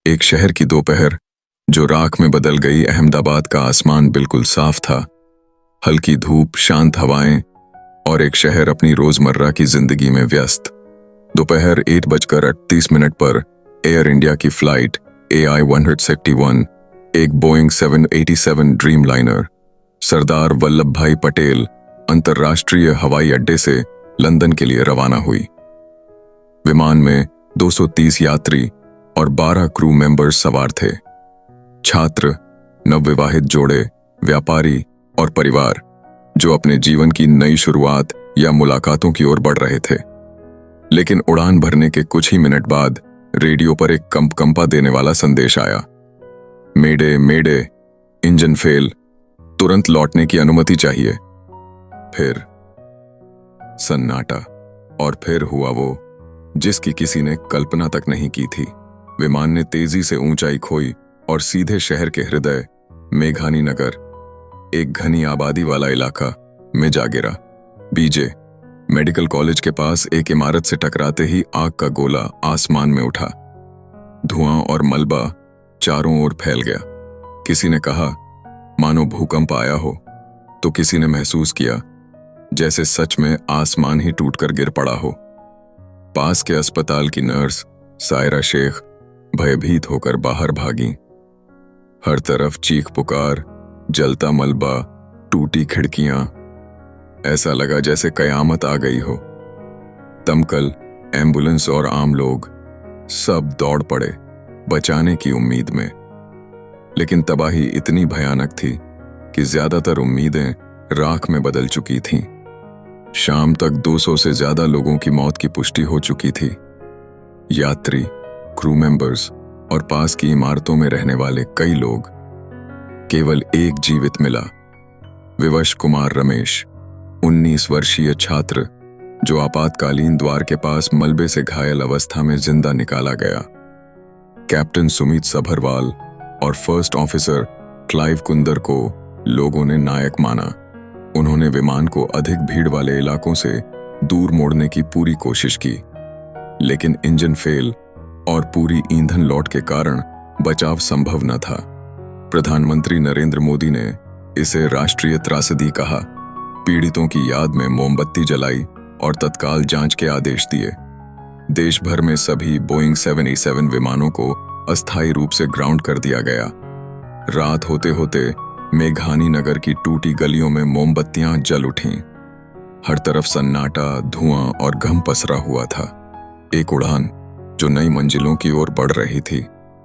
एक शहर की दोपहर जो राख में बदल गई। अहमदाबाद का आसमान बिल्कुल साफ था। हल्की धूप, शांत हवाएं और एक शहर अपनी रोजमर्रा की जिंदगी में व्यस्त। दोपहर 1:38 पर एयर इंडिया की फ्लाइट AI-161, एक Boeing 787 dream liner, Sardar Vallabh भाई पटेल अंतर्राष्ट्रीय हवाई अड्डे से लंदन के लिए रवाना हुई। विमान में 230 यात्री और 12 क्रू मेंबर्स सवार थे। छात्र, नवविवाहित जोड़े, व्यापारी और परिवार जो अपने जीवन की नई शुरुआत या मुलाकातों की ओर बढ़ रहे थे। लेकिन उड़ान भरने के कुछ ही मिनट बाद रेडियो पर एक कंपा देने वाला संदेश आया। मेडे मेडे, इंजन फेल, तुरंत लौटने की अनुमति चाहिए। फिर सन्नाटा, और फिर हुआ वो जिसकी किसी ने कल्पना तक नहीं की थी। विमान ने तेजी से ऊंचाई खोई और सीधे शहर के हृदय मेघानी नगर, एक घनी आबादी वाला इलाका, में जा गिरा। बीजे मेडिकल कॉलेज के पास एक इमारत से टकराते ही आग का गोला आसमान में उठा। धुआं और मलबा चारों ओर फैल गया। किसी ने कहा मानो भूकंप आया हो, तो किसी ने महसूस किया जैसे सच में आसमान ही टूटकर गिर पड़ा हो। पास के अस्पताल की नर्स सायरा शेख भयभीत होकर बाहर भागी। हर तरफ चीख पुकार, जलता मलबा, टूटी खिड़कियां। ऐसा लगा जैसे कयामत आ गई हो। दमकल, एम्बुलेंस और आम लोग सब दौड़ पड़े बचाने की उम्मीद में। लेकिन तबाही इतनी भयानक थी कि ज्यादातर उम्मीदें राख में बदल चुकी थीं। शाम तक 200 से ज्यादा लोगों की मौत की पुष्टि हो चुकी थी। यात्री, क्रू मेंबर्स और पास की इमारतों में रहने वाले कई लोग। केवल एक जीवित मिला, विवश कुमार रमेश, 19 वर्षीय छात्र जो आपातकालीन द्वार के पास मलबे से घायल अवस्था में जिंदा निकाला गया। कैप्टन सुमित सभरवाल और फर्स्ट ऑफिसर क्लाइव कुंदर को लोगों ने नायक माना। उन्होंने विमान को अधिक भीड़ वाले इलाकों से दूर मोड़ने की पूरी कोशिश की, लेकिन इंजन फेल और पूरी ईंधन लौट के कारण बचाव संभव न था। प्रधानमंत्री नरेंद्र मोदी ने इसे राष्ट्रीय त्रासदी कहा, पीड़ितों की याद में मोमबत्ती जलाई और तत्काल जांच के आदेश दिए। देश भर में सभी बोइंग 787 विमानों को अस्थायी रूप से ग्राउंड कर दिया गया। रात होते होते मेघानी नगर की टूटी गलियों में मोमबत्तियां जल उठीं। हर तरफ सन्नाटा, धुआं और घम पसरा हुआ था। एक उड़ान जो नई मंजिलों की ओर बढ़ रही थी।